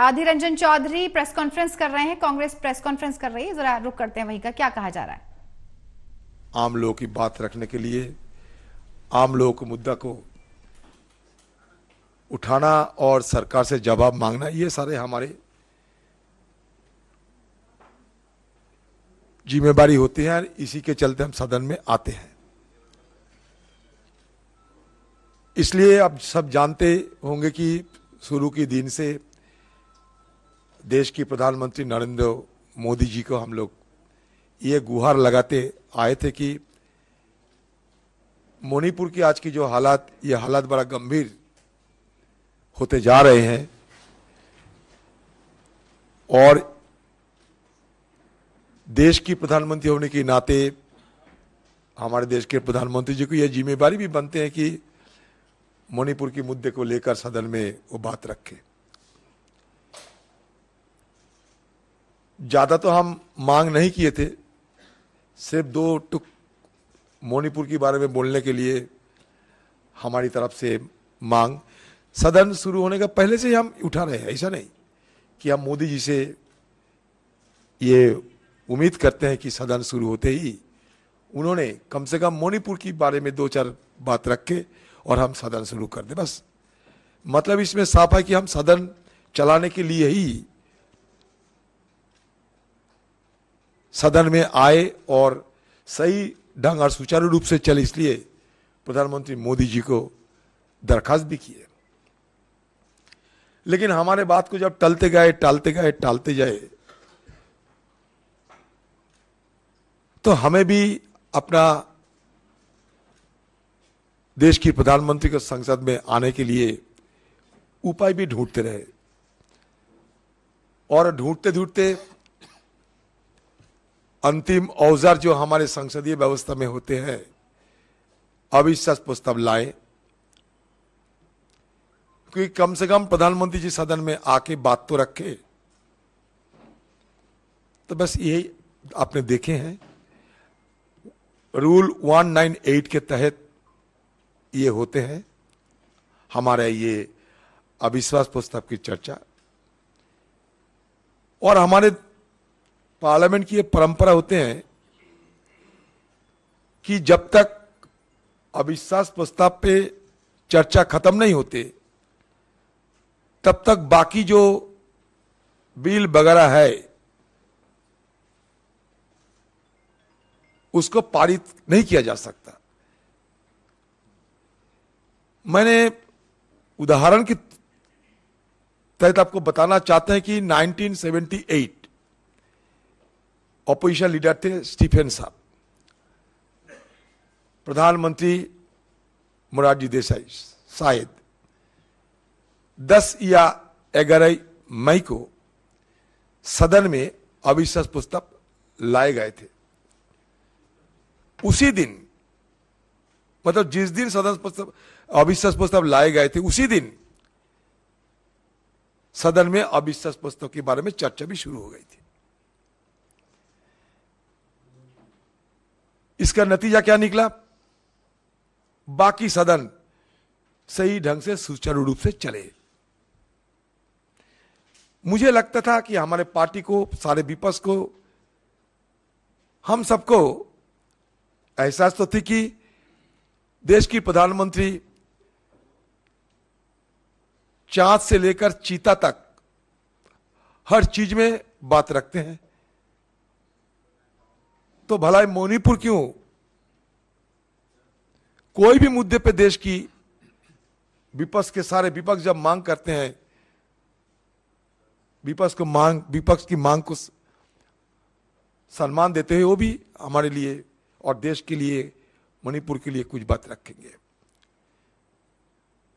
आदिर Ranjan Chaudhary press conference कर रहे हैं, कांग्रेस प्रेस कॉन्फ्रेंस कर रही है, जरा रुक करते हैं वहीं का, क्या कहा जा रहा है? आम लोगों की बात रखने के लिए, आम लोगों के मुद्दा को उठाना और सरकार से जवाब मांगना, ये सारे हमारे जिम्मेदारी होती है। इसी के चलते हम सदन में आते हैं। इसलिए अब सब जानते होंगे कि शुरू के दिन से देश की प्रधानमंत्री नरेंद्र मोदी जी को हम लोग ये गुहार लगाते आए थे कि मणिपुर की आज की जो हालात, ये हालात बड़ा गंभीर होते जा रहे हैं और देश की प्रधानमंत्री होने के नाते हमारे देश के प्रधानमंत्री जी को यह जिम्मेदारी भी बनते हैं कि मणिपुर के मुद्दे को लेकर सदन में वो बात रखें। ज्यादा तो हम मांग नहीं किए थे, सिर्फ दो टुक मणिपुर के बारे में बोलने के लिए हमारी तरफ से मांग सदन शुरू होने का पहले से ही हम उठा रहे हैं। ऐसा नहीं कि हम मोदी जी से ये उम्मीद करते हैं कि सदन शुरू होते ही उन्होंने कम से कम मणिपुर के बारे में दो चार बात रखे और हम सदन शुरू कर दें। बस मतलब इसमें साफ है कि हम सदन चलाने के लिए ही सदन में आए और सही ढंग और सुचारू रूप से चले, इसलिए प्रधानमंत्री मोदी जी को दरखास्त भी की है। लेकिन हमारे बात को जब टालते गए तो हमें भी अपना देश की प्रधानमंत्री को संसद में आने के लिए उपाय भी ढूंढते रहे और ढूंढते अंतिम औजार जो हमारे संसदीय व्यवस्था में होते हैं, अविश्वास प्रस्ताव लाए, क्योंकि कम से कम प्रधानमंत्री जी सदन में आके बात तो रखे। तो बस यही आपने देखे हैं, रूल 198 के तहत ये होते हैं हमारे ये अविश्वास प्रस्ताव की चर्चा। और हमारे पार्लियामेंट की ये परंपरा होते हैं कि जब तक अविश्वास प्रस्ताव पे चर्चा खत्म नहीं होते तब तक बाकी जो बिल वगैरह है उसको पारित नहीं किया जा सकता। मैंने उदाहरण के तहत आपको बताना चाहते हैं कि 1978 ऑपोजिशन लीडर थे स्टीफेन साहब, प्रधानमंत्री मोरारजी देसाई शायद 10 या 11 मई को सदन में अविश्वास प्रस्ताव लाए गए थे। उसी दिन, मतलब जिस दिन सदन अविश्वास प्रस्ताव लाए गए थे, उसी दिन सदन में अविश्वास प्रस्ताव के बारे में चर्चा भी शुरू हो गई थी। इसका नतीजा क्या निकला? बाकी सदन सही ढंग से सुचारू रूप से चले। मुझे लगता था कि हमारे पार्टी को, सारे विपक्ष को, हम सबको एहसास तो थी कि देश की प्रधानमंत्री चांद से लेकर चीता तक हर चीज में बात रखते हैं, तो भला मणिपुर क्यों? कोई भी मुद्दे पे देश की विपक्ष के सारे विपक्ष जब मांग करते हैं, विपक्ष की मांग को सम्मान देते हुए वो भी हमारे लिए और देश के लिए, मणिपुर के लिए कुछ बात रखेंगे।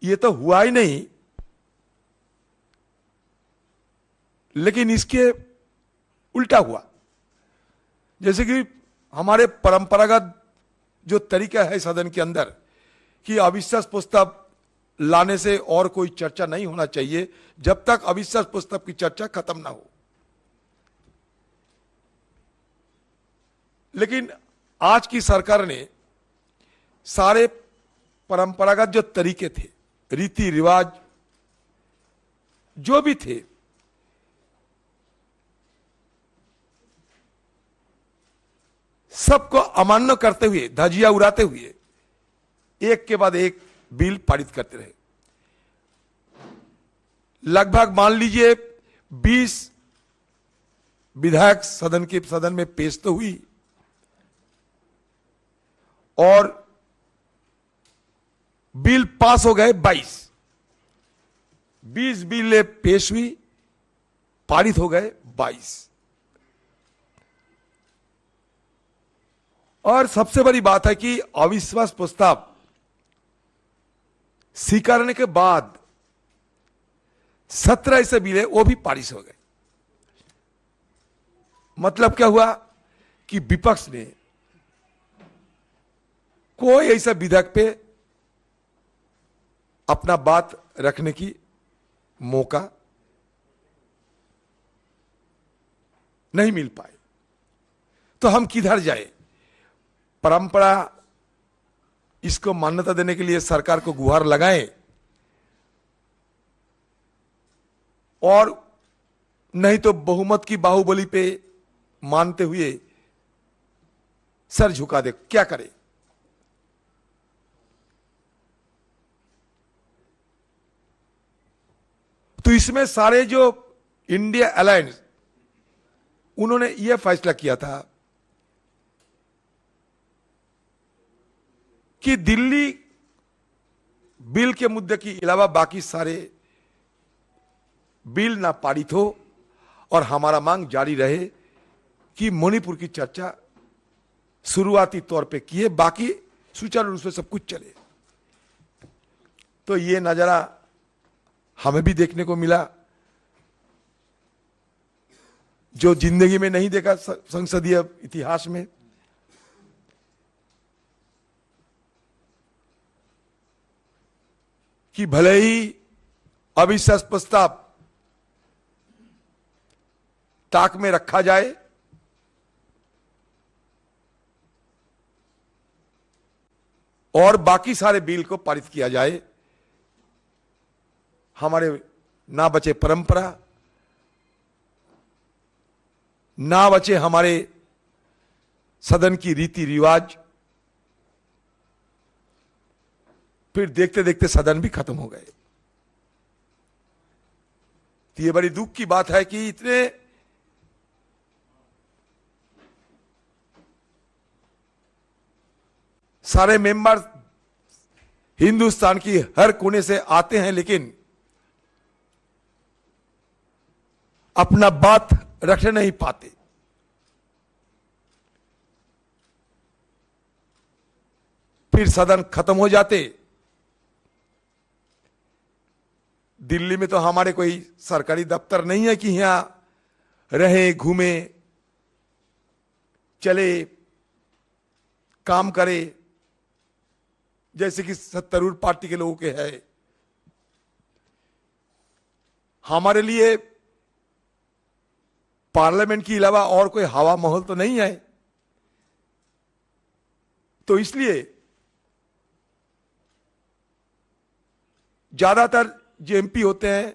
ये तो हुआ ही नहीं, लेकिन इसके उल्टा हुआ। जैसे कि हमारे परंपरागत जो तरीका है सदन के अंदर कि अविश्वास प्रस्ताव लाने से और कोई चर्चा नहीं होना चाहिए जब तक अविश्वास प्रस्ताव की चर्चा खत्म ना हो। लेकिन आज की सरकार ने सारे परंपरागत जो तरीके थे, रीति रिवाज जो भी थे, सबको अमान्य करते हुए, धजिया उड़ाते हुए एक के बाद एक बिल पारित करते रहे। लगभग मान लीजिए 20 विधायक सदन में पेश तो हुई और बिल पास हो गए 20 बिल पेश हुई, पारित हो गए 22। और सबसे बड़ी बात है कि अविश्वास प्रस्ताव स्वीकारने के बाद 17 ऐसे बिल है वो भी पारित हो गए। मतलब क्या हुआ कि विपक्ष ने कोई ऐसा विधेयक पे अपना बात रखने की मौका नहीं मिल पाए। तो हम किधर जाए? परंपरा इसको मान्यता देने के लिए सरकार को गुहार लगाएं और नहीं तो बहुमत की बाहुबली पे मानते हुए सर झुका दे। क्या करें? तो इसमें सारे जो इंडिया अलायंस, उन्होंने यह फैसला किया था कि दिल्ली बिल के मुद्दे के अलावा बाकी सारे बिल ना पारित हो और हमारा मांग जारी रहे कि मणिपुर की चर्चा शुरुआती तौर पे किए, बाकी सुचारू रूप से सब कुछ चले। तो ये नजारा हमें भी देखने को मिला जो जिंदगी में नहीं देखा संसदीय इतिहास में। कि भले ही अविश्वास प्रस्ताव ताक में रखा जाए और बाकी सारे बिल को पारित किया जाए, हमारे ना बचे परंपरा, ना बचे हमारे सदन की रीति रिवाज। फिर देखते देखते सदन भी खत्म हो गए। तो ये बड़ी दुख की बात है कि इतने सारे मेंबर हिंदुस्तान की हर कोने से आते हैं, लेकिन अपना बात रख नहीं पाते। फिर सदन खत्म हो जाते। दिल्ली में तो हमारे कोई सरकारी दफ्तर नहीं है कि यहां रहे, घूमे, चले, काम करे, जैसे कि सत्तारूढ़ पार्टी के लोगों के है। हमारे लिए पार्लियामेंट के अलावा और कोई हवा महल तो नहीं है। तो इसलिए ज्यादातर जो एमपी होते हैं,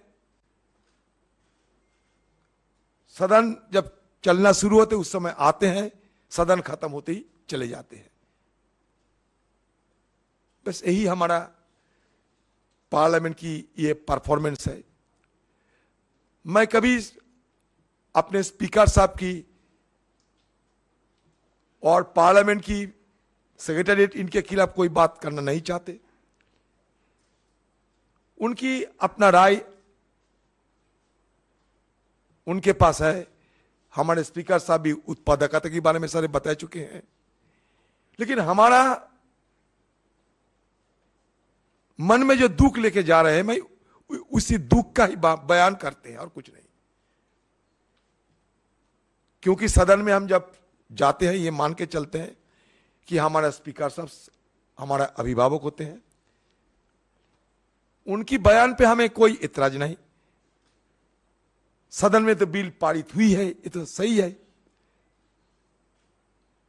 सदन जब चलना शुरू होते उस समय आते हैं, सदन खत्म होते ही चले जाते हैं। बस यही हमारा पार्लियामेंट की ये परफॉर्मेंस है। मैं कभी अपने स्पीकर साहब की और पार्लियामेंट की सेक्रेटेरिएट, इनके खिलाफ कोई बात करना नहीं चाहते। उनकी अपना राय उनके पास है। हमारे स्पीकर साहब भी उत्पादकता के बारे में सारे बता चुके हैं, लेकिन हमारा मन में जो दुख लेके जा रहे हैं, मैं उसी दुख का ही बयान करते हैं और कुछ नहीं। क्योंकि सदन में हम जब जाते हैं ये मान के चलते हैं कि हमारा स्पीकर साहब हमारा अभिभावक होते हैं, उनकी बयान पे हमें कोई इतराज नहीं। सदन में तो बिल पारित हुई है, ये तो सही है,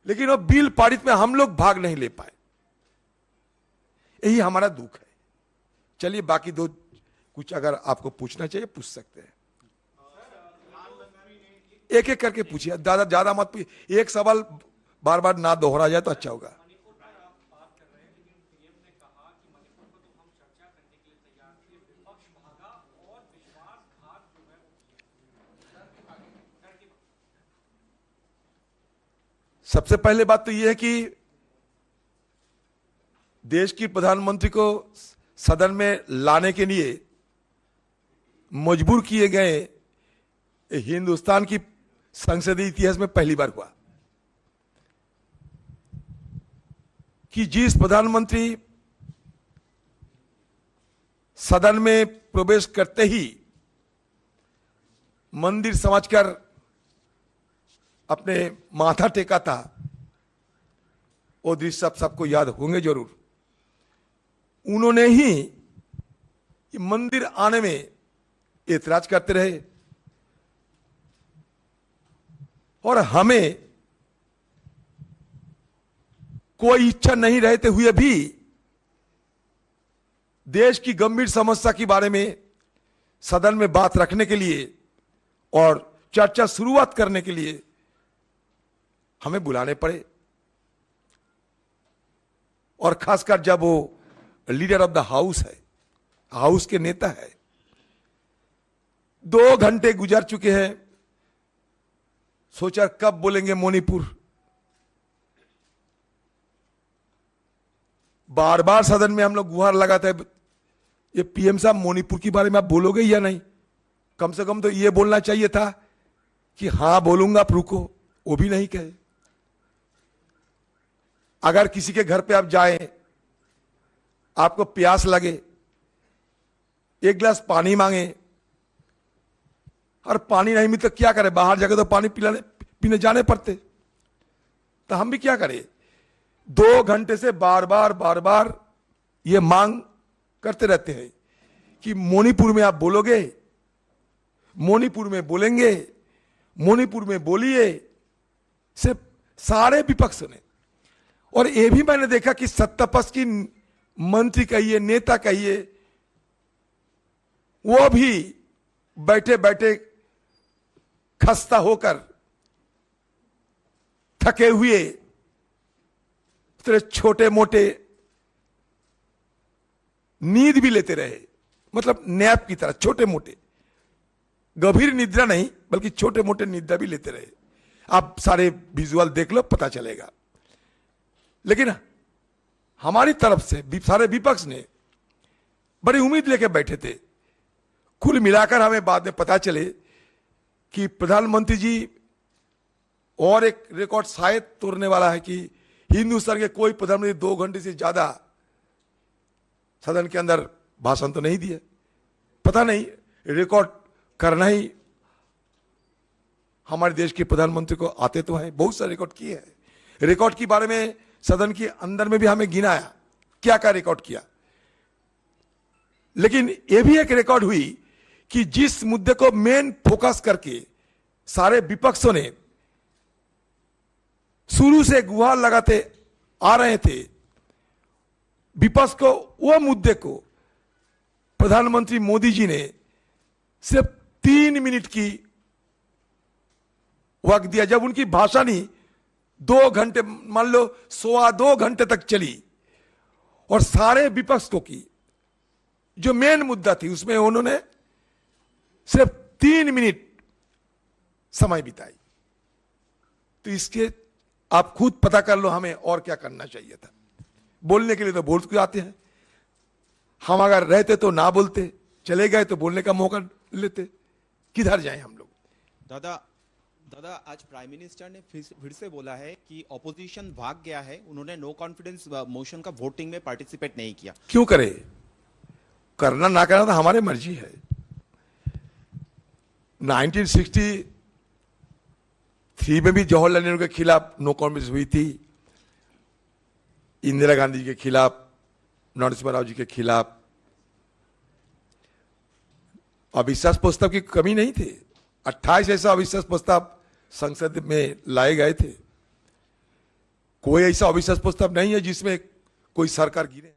लेकिन वो बिल पारित में हम लोग भाग नहीं ले पाए, यही हमारा दुख है। चलिए बाकी दो कुछ अगर आपको पूछना चाहिए पूछ सकते हैं, एक एक करके पूछिए, ज्यादा मत पूछिए। एक सवाल बार बार ना दोहरा जाए तो अच्छा होगा। सबसे पहले बात तो यह है कि देश की प्रधानमंत्री को सदन में लाने के लिए मजबूर किए गए हिंदुस्तान की संसदीय इतिहास में पहली बार हुआ कि जिस प्रधानमंत्री सदन में प्रवेश करते ही मंदिर समझकर अपने माथा टेका था, वो दृश्य सबको याद होंगे जरूर। उन्होंने ही मंदिर आने में एतराज करते रहे और हमें कोई इच्छा नहीं रहते हुए भी देश की गंभीर समस्या के बारे में सदन में बात रखने के लिए और चर्चा शुरुआत करने के लिए हमें बुलाने पड़े। और खासकर जब वो लीडर ऑफ द हाउस है, हाउस के नेता है। 2 घंटे गुजर चुके हैं, सोचा कब बोलेंगे मणिपुर। बार बार सदन में हम लोग गुहार लगाते हैं, ये पीएम साहब मणिपुर के बारे में आप बोलोगे या नहीं? कम से कम तो ये बोलना चाहिए था कि हां बोलूंगा, आप रुको। वो भी नहीं कहे। अगर किसी के घर पे आप जाएं, आपको प्यास लगे, 1 गिलास पानी मांगे और पानी नहीं मिले तो क्या करें? बाहर जाके तो पानी पीने जाने पड़ते। तो हम भी क्या करें? 2 घंटे से बार बार ये मांग करते रहते हैं कि मणिपुर में आप बोलोगे, मणिपुर में बोलेंगे, मणिपुर में बोलिए। सिर्फ सारे विपक्ष ने, और ये भी मैंने देखा कि सत्तापक्ष की मंत्री कहिए, नेता कहिए, वो भी बैठे बैठे खस्ता होकर, थके हुए, छोटे मोटे नींद भी लेते रहे। मतलब नैप की तरह छोटे मोटे, गंभीर निद्रा नहीं बल्कि छोटे मोटे निद्रा भी लेते रहे। आप सारे विजुअल देख लो, पता चलेगा। लेकिन हमारी तरफ से सारे विपक्ष ने बड़ी उम्मीद लेके बैठे थे। कुल मिलाकर हमें बाद में पता चले कि प्रधानमंत्री जी और एक रिकॉर्ड शायद तोड़ने वाला है कि हिंदुस्तान के कोई प्रधानमंत्री 2 घंटे से ज्यादा सदन के अंदर भाषण तो नहीं दिए। पता नहीं, रिकॉर्ड करना ही हमारे देश के प्रधानमंत्री को आते तो हैं। बहुत सारे रिकॉर्ड किए हैं। रिकॉर्ड के बारे में सदन के अंदर में भी हमें गिनाया क्या क्या रिकॉर्ड किया। लेकिन यह भी एक रिकॉर्ड हुई कि जिस मुद्दे को मेन फोकस करके सारे विपक्षों ने शुरू से गुहार लगाते आ रहे थे, विपक्ष को, वो मुद्दे को प्रधानमंत्री मोदी जी ने सिर्फ 3 मिनट की वक्त दिया। जब उनकी भाषण ही 2 घंटे, मान लो 2.25 घंटे तक चली, और सारे विपक्ष को की जो मेन मुद्दा थी उसमें उन्होंने सिर्फ 3 मिनट समय बिताई। तो इसके आप खुद पता कर लो हमें और क्या करना चाहिए था। बोलने के लिए तो बोल के आते हैं, हम अगर रहते तो ना बोलते, चले गए तो बोलने का मौका लेते। किधर जाएं हम लोग? दादा आज प्राइम मिनिस्टर ने फिर से बोला है कि ऑपोजिशन भाग गया है, उन्होंने नो कॉन्फिडेंस मोशन का वोटिंग में पार्टिसिपेट नहीं किया। क्यों करे? करना ना करना तो हमारी मर्जी है। 1963 में भी जवाहरलाल नेहरू के खिलाफ नो कॉन्फिडेंस हुई थी, इंदिरा गांधी जी के खिलाफ, नरसिम्हा राव जी के खिलाफ। अविश्वास प्रस्ताव की कमी नहीं थी। 28 ऐसा अविश्वास प्रस्ताव संसद में लाए गए थे। कोई ऐसा अविश्वास प्रस्ताव नहीं है जिसमें कोई सरकार गिरे।